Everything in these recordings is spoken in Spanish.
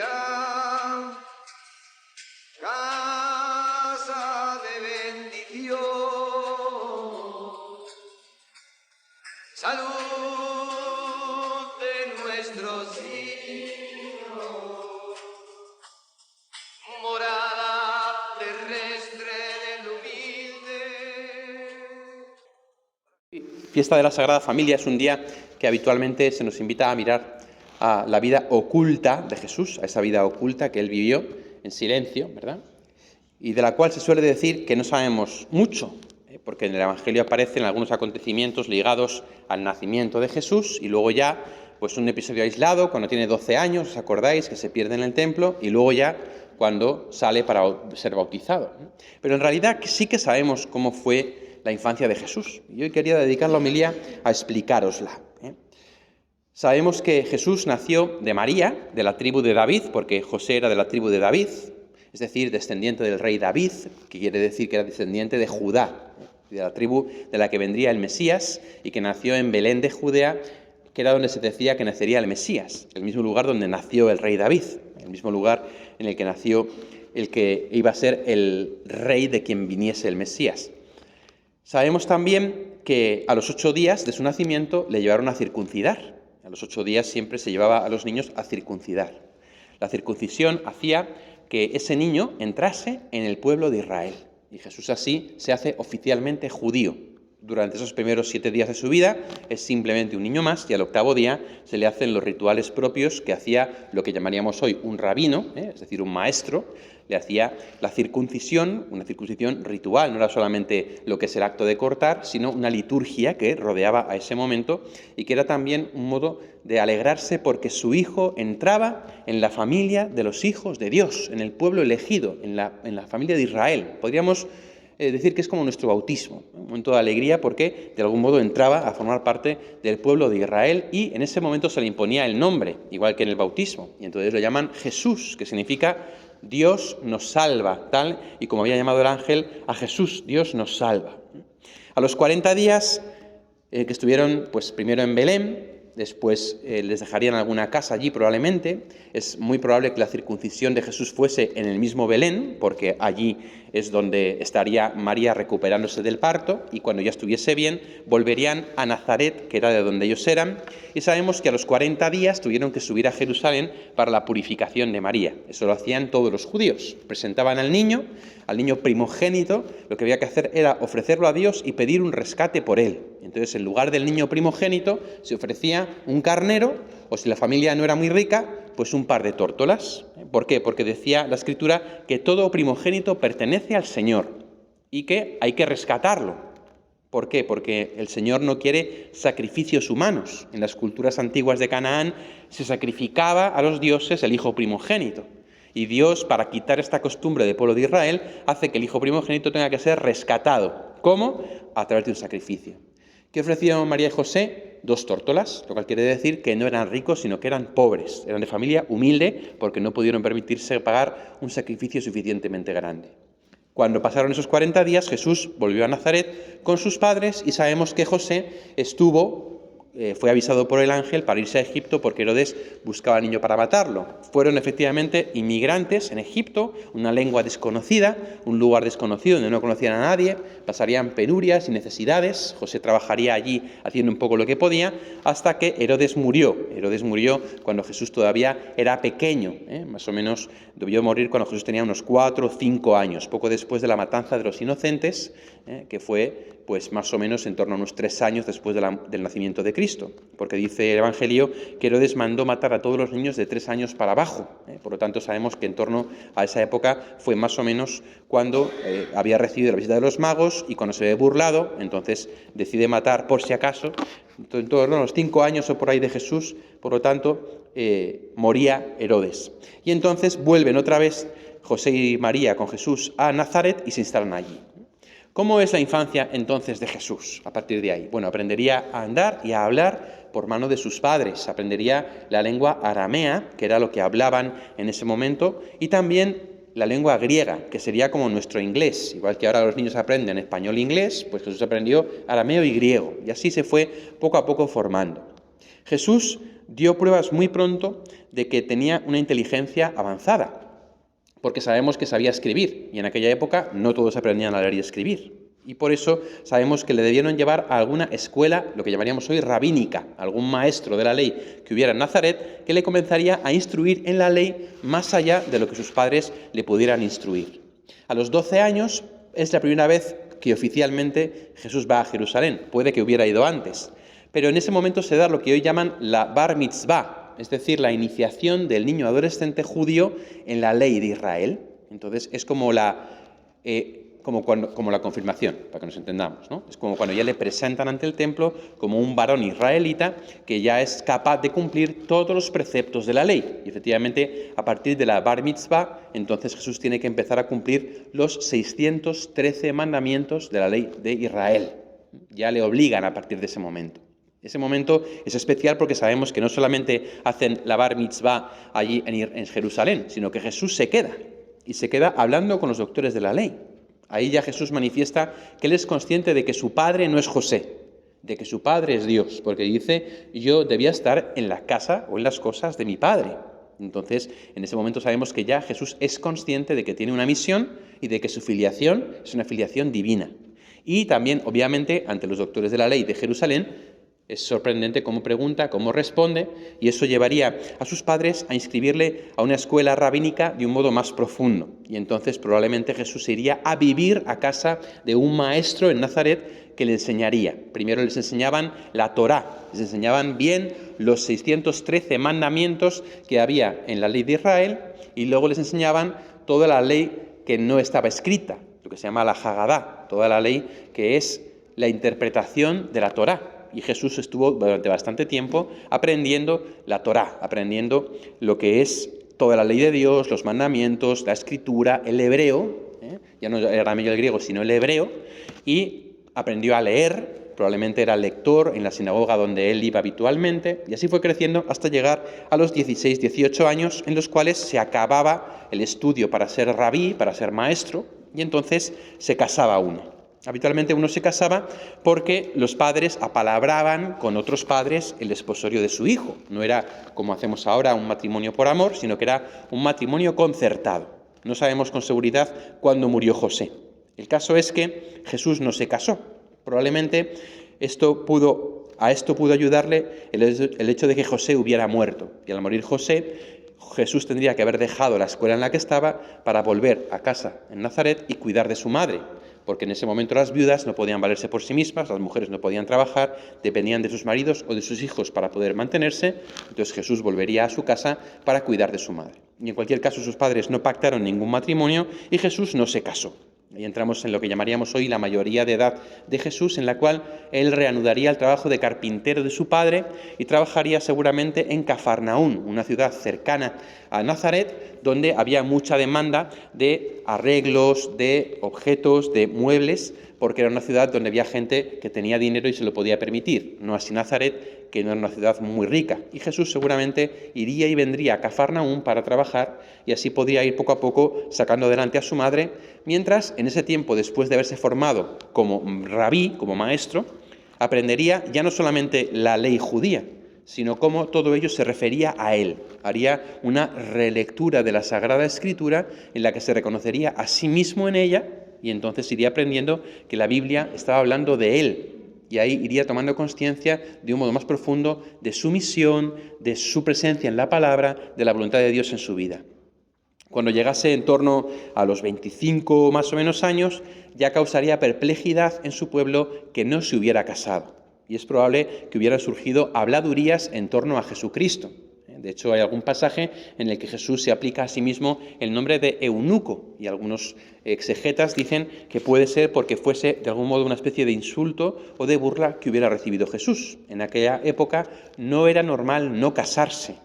María, casa de bendición, salud de nuestros hijos, morada terrestre del humilde. Fiesta de la Sagrada Familia es un día que habitualmente se nos invita a mirar a la vida oculta de Jesús, a esa vida oculta que él vivió en silencio, ¿verdad? Y de la cual se suele decir que no sabemos mucho, porque en el Evangelio aparecen algunos acontecimientos ligados al nacimiento de Jesús y luego ya pues un episodio aislado cuando tiene 12 años, ¿os acordáis? Que se pierde en el templo y luego ya cuando sale para ser bautizado. Pero en realidad sí que sabemos cómo fue la infancia de Jesús. Y hoy quería dedicar la homilía a explicárosla. Sabemos que Jesús nació de María, de la tribu de David, porque José era de la tribu de David, es decir, descendiente del rey David, que quiere decir que era descendiente de Judá, de la tribu de la que vendría el Mesías, y que nació en Belén de Judea, que era donde se decía que nacería el Mesías, el mismo lugar donde nació el rey David, el mismo lugar en el que nació el que iba a ser el rey de quien viniese el Mesías. Sabemos también que a los 8 días de su nacimiento le llevaron a circuncidar. A los 8 días siempre se llevaba a los niños a circuncidar. La circuncisión hacía que ese niño entrase en el pueblo de Israel. Y Jesús así se hace oficialmente judío. Durante esos primeros 7 días de su vida es simplemente un niño más y al 8º día se le hacen los rituales propios que hacía lo que llamaríamos hoy un rabino, es decir, un maestro. Le hacía la circuncisión, una circuncisión ritual, no era solamente lo que es el acto de cortar, sino una liturgia que rodeaba a ese momento y que era también un modo de alegrarse porque su hijo entraba en la familia de los hijos de Dios, en el pueblo elegido, en la familia de Israel. Podríamos decir que es como nuestro bautismo, un momento de alegría porque de algún modo entraba a formar parte del pueblo de Israel y en ese momento se le imponía el nombre, igual que en el bautismo, y entonces lo llaman Jesús, que significa Dios nos salva, tal y como había llamado el ángel a Jesús, Dios nos salva. A los 40 días que estuvieron pues primero en Belén, después les dejarían alguna casa allí probablemente. Es muy probable que la circuncisión de Jesús fuese en el mismo Belén, porque allí es donde estaría María recuperándose del parto, y cuando ya estuviese bien, volverían a Nazaret, que era de donde ellos eran, y sabemos que a los 40 días tuvieron que subir a Jerusalén para la purificación de María. Eso lo hacían todos los judíos. Presentaban al niño primogénito, lo que había que hacer era ofrecerlo a Dios y pedir un rescate por él. Entonces, en lugar del niño primogénito, se ofrecía un carnero, o si la familia no era muy rica, pues un par de tórtolas. ¿Por qué? Porque decía la Escritura que todo primogénito pertenece al Señor y que hay que rescatarlo. ¿Por qué? Porque el Señor no quiere sacrificios humanos. En las culturas antiguas de Canaán se sacrificaba a los dioses el hijo primogénito. Y Dios, para quitar esta costumbre del pueblo de Israel, hace que el hijo primogénito tenga que ser rescatado. ¿Cómo? A través de un sacrificio. ¿Qué ofrecieron María y José? 2 tórtolas, lo cual quiere decir que no eran ricos, sino que eran pobres. Eran de familia humilde porque no pudieron permitirse pagar un sacrificio suficientemente grande. Cuando pasaron esos 40 días, Jesús volvió a Nazaret con sus padres y sabemos que José fue avisado por el ángel para irse a Egipto porque Herodes buscaba al niño para matarlo. Fueron efectivamente inmigrantes en Egipto, una lengua desconocida, un lugar desconocido donde no conocían a nadie, pasarían penurias y necesidades. José trabajaría allí haciendo un poco lo que podía hasta que Herodes murió. Herodes murió cuando Jesús todavía era pequeño, más o menos debió morir cuando Jesús tenía unos 4 o 5 años, poco después de la matanza de los inocentes, que fue pues más o menos en torno a unos 3 años después del nacimiento de Cristo, porque dice el Evangelio que Herodes mandó matar a todos los niños de 3 años para abajo. Por lo tanto, sabemos que en torno a esa época fue más o menos cuando había recibido la visita de los magos y cuando se ve burlado, entonces decide matar por si acaso. En torno a los 5 años o por ahí de Jesús, por lo tanto, moría Herodes. Y entonces vuelven otra vez José y María con Jesús a Nazaret y se instalan allí. ¿Cómo es la infancia entonces de Jesús a partir de ahí? Bueno, aprendería a andar y a hablar por mano de sus padres, aprendería la lengua aramea, que era lo que hablaban en ese momento, y también la lengua griega, que sería como nuestro inglés. Igual que ahora los niños aprenden español e inglés, pues Jesús aprendió arameo y griego, y así se fue poco a poco formando. Jesús dio pruebas muy pronto de que tenía una inteligencia avanzada, porque sabemos que sabía escribir, y en aquella época no todos aprendían a leer y escribir. Y por eso sabemos que le debieron llevar a alguna escuela, lo que llamaríamos hoy rabínica, algún maestro de la ley que hubiera en Nazaret, que le comenzaría a instruir en la ley más allá de lo que sus padres le pudieran instruir. A los 12 años es la primera vez que oficialmente Jesús va a Jerusalén. Puede que hubiera ido antes, pero en ese momento se da lo que hoy llaman la bar mitzvah, es decir, la iniciación del niño adolescente judío en la ley de Israel. Entonces es como la confirmación, para que nos entendamos, ¿no? Es como cuando ya le presentan ante el templo como un varón israelita que ya es capaz de cumplir todos los preceptos de la ley. Y efectivamente, a partir de la bar mitzvah, entonces Jesús tiene que empezar a cumplir los 613 mandamientos de la ley de Israel. Ya le obligan a partir de ese momento. Ese momento es especial porque sabemos que no solamente hacen la bar mitzvah allí en Jerusalén, sino que Jesús se queda, y se queda hablando con los doctores de la ley. Ahí ya Jesús manifiesta que él es consciente de que su padre no es José, de que su padre es Dios, porque dice, yo debía estar en la casa o en las cosas de mi padre. Entonces, en ese momento sabemos que ya Jesús es consciente de que tiene una misión y de que su filiación es una filiación divina. Y también, obviamente, ante los doctores de la ley de Jerusalén, es sorprendente cómo pregunta, cómo responde, y eso llevaría a sus padres a inscribirle a una escuela rabínica de un modo más profundo. Y entonces probablemente Jesús se iría a vivir a casa de un maestro en Nazaret que le enseñaría. Primero les enseñaban la Torá, les enseñaban bien los 613 mandamientos que había en la ley de Israel, y luego les enseñaban toda la ley que no estaba escrita, lo que se llama la Hagadá, toda la ley que es la interpretación de la Torá. Y Jesús estuvo durante bastante tiempo aprendiendo la Torá, aprendiendo lo que es toda la ley de Dios, los mandamientos, la escritura, el hebreo, ya no el arameo y el griego, sino el hebreo, y aprendió a leer, probablemente era lector en la sinagoga donde él iba habitualmente, y así fue creciendo hasta llegar a los 16, 18 años, en los cuales se acababa el estudio para ser rabí, para ser maestro, y entonces se casaba uno. Habitualmente uno se casaba porque los padres apalabraban con otros padres el desposorio de su hijo. No era, como hacemos ahora, un matrimonio por amor, sino que era un matrimonio concertado. No sabemos con seguridad cuándo murió José. El caso es que Jesús no se casó. Probablemente a esto pudo ayudarle el hecho de que José hubiera muerto. Y al morir José, Jesús tendría que haber dejado la escuela en la que estaba para volver a casa en Nazaret y cuidar de su madre, porque en ese momento las viudas no podían valerse por sí mismas, las mujeres no podían trabajar, dependían de sus maridos o de sus hijos para poder mantenerse. Entonces Jesús volvería a su casa para cuidar de su madre. Y en cualquier caso sus padres no pactaron ningún matrimonio y Jesús no se casó. Ahí entramos en lo que llamaríamos hoy la mayoría de edad de Jesús, en la cual él reanudaría el trabajo de carpintero de su padre y trabajaría seguramente en Cafarnaún, una ciudad cercana a Nazaret, donde había mucha demanda de arreglos, de objetos, de muebles, porque era una ciudad donde había gente que tenía dinero y se lo podía permitir, no así Nazaret, que no era una ciudad muy rica. Y Jesús seguramente iría y vendría a Cafarnaún para trabajar y así podría ir poco a poco sacando adelante a su madre, mientras en ese tiempo, después de haberse formado como rabí, como maestro, aprendería ya no solamente la ley judía, sino cómo todo ello se refería a él. Haría una relectura de la Sagrada Escritura en la que se reconocería a sí mismo en ella y entonces iría aprendiendo que la Biblia estaba hablando de él. Y ahí iría tomando conciencia de un modo más profundo de su misión, de su presencia en la palabra, de la voluntad de Dios en su vida. Cuando llegase en torno a los 25 más o menos años, ya causaría perplejidad en su pueblo que no se hubiera casado. Y es probable que hubieran surgido habladurías en torno a Jesucristo. De hecho, hay algún pasaje en el que Jesús se aplica a sí mismo el nombre de eunuco, y algunos exegetas dicen que puede ser porque fuese de algún modo una especie de insulto o de burla que hubiera recibido Jesús. En aquella época no era normal no casarse.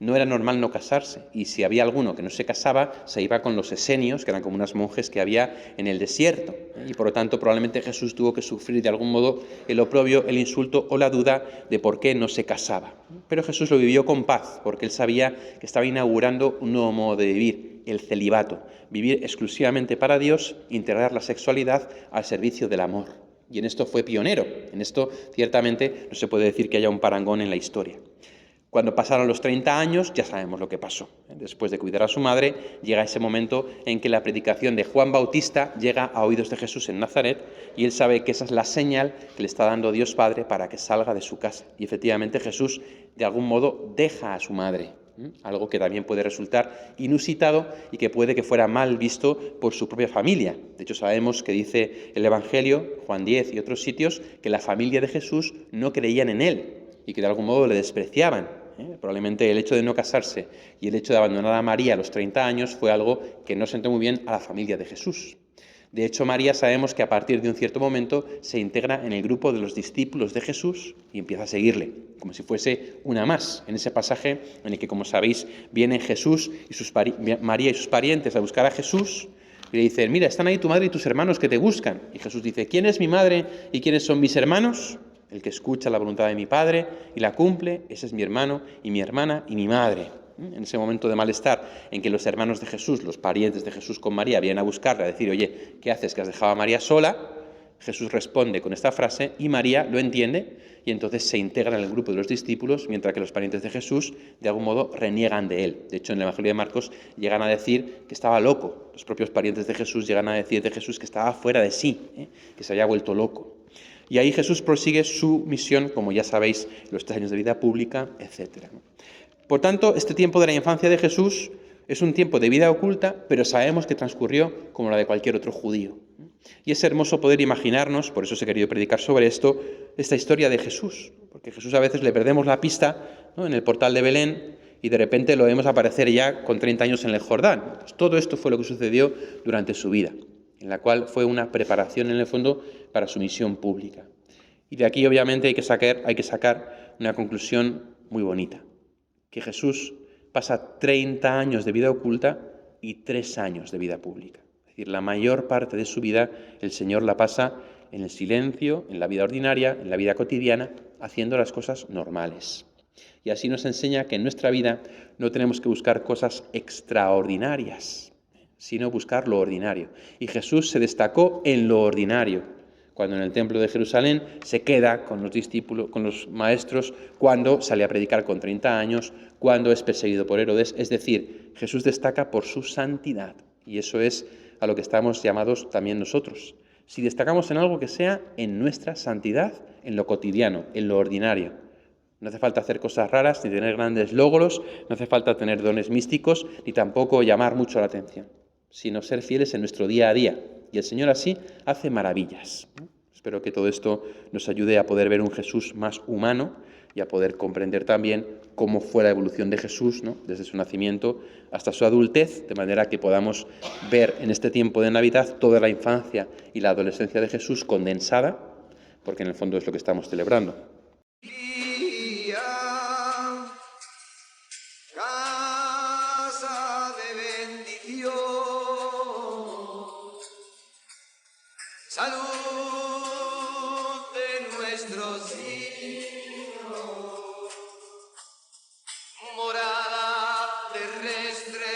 No era normal no casarse, y si había alguno que no se casaba, se iba con los esenios, que eran como unas monjes que había en el desierto, y por lo tanto probablemente Jesús tuvo que sufrir de algún modo el oprobio, el insulto o la duda de por qué no se casaba. Pero Jesús lo vivió con paz, porque él sabía que estaba inaugurando un nuevo modo de vivir, el celibato, vivir exclusivamente para Dios, integrar la sexualidad al servicio del amor. Y en esto fue pionero. En esto, ciertamente, no se puede decir que haya un parangón en la historia. Cuando pasaron los 30 años, ya sabemos lo que pasó. Después de cuidar a su madre, llega ese momento en que la predicación de Juan Bautista llega a oídos de Jesús en Nazaret y él sabe que esa es la señal que le está dando Dios Padre para que salga de su casa. Y efectivamente Jesús, de algún modo, deja a su madre. Algo que también puede resultar inusitado y que puede que fuera mal visto por su propia familia. De hecho, sabemos que dice el Evangelio, Juan 10 y otros sitios, que la familia de Jesús no creían en él y que de algún modo le despreciaban. Probablemente el hecho de no casarse y el hecho de abandonar a María a los 30 años fue algo que no sentó muy bien a la familia de Jesús. De hecho, María sabemos que a partir de un cierto momento se integra en el grupo de los discípulos de Jesús y empieza a seguirle, como si fuese una más, en ese pasaje en el que, como sabéis, vienen Jesús y María y sus parientes a buscar a Jesús y le dicen, mira, están ahí tu madre y tus hermanos que te buscan. Y Jesús dice, ¿quién es mi madre y quiénes son mis hermanos? El que escucha la voluntad de mi Padre y la cumple, ese es mi hermano y mi hermana y mi madre. En ese momento de malestar en que los hermanos de Jesús, los parientes de Jesús con María, vienen a buscarle a decir, oye, ¿qué haces que has dejado a María sola? Jesús responde con esta frase y María lo entiende y entonces se integra en el grupo de los discípulos, mientras que los parientes de Jesús de algún modo reniegan de él. De hecho, en el Evangelio de Marcos llegan a decir que estaba loco. Los propios parientes de Jesús llegan a decir de Jesús que estaba fuera de sí, que se había vuelto loco. Y ahí Jesús prosigue su misión, como ya sabéis, los 3 años de vida pública, etc. Por tanto, este tiempo de la infancia de Jesús es un tiempo de vida oculta, pero sabemos que transcurrió como la de cualquier otro judío. Y es hermoso poder imaginarnos, por eso os he querido predicar sobre esto, esta historia de Jesús, porque Jesús a veces le perdemos la pista, ¿no?, en el portal de Belén y de repente lo vemos aparecer ya con 30 años en el Jordán. Pues todo esto fue lo que sucedió durante su vida, en la cual fue una preparación en el fondo para su misión pública. Y de aquí obviamente hay que sacar una conclusión muy bonita, que Jesús pasa 30 años de vida oculta y 3 años de vida pública. Es decir, la mayor parte de su vida el Señor la pasa en el silencio, en la vida ordinaria, en la vida cotidiana, haciendo las cosas normales. Y así nos enseña que en nuestra vida no tenemos que buscar cosas extraordinarias, sino buscar lo ordinario. Y Jesús se destacó en lo ordinario, cuando en el templo de Jerusalén se queda con los discípulos, con los maestros, cuando sale a predicar con 30 años, cuando es perseguido por Herodes. Es decir, Jesús destaca por su santidad. Y eso es a lo que estamos llamados también nosotros. Si destacamos en algo, que sea en nuestra santidad, en lo cotidiano, en lo ordinario. No hace falta hacer cosas raras, ni tener grandes logros, no hace falta tener dones místicos, ni tampoco llamar mucho la atención, sino ser fieles en nuestro día a día. Y el Señor así hace maravillas. Espero que todo esto nos ayude a poder ver un Jesús más humano y a poder comprender también cómo fue la evolución de Jesús, ¿no?, desde su nacimiento hasta su adultez, de manera que podamos ver en este tiempo de Navidad toda la infancia y la adolescencia de Jesús condensada, porque en el fondo es lo que estamos celebrando. Casa de bendición, salud de nuestros hijos, morada terrestre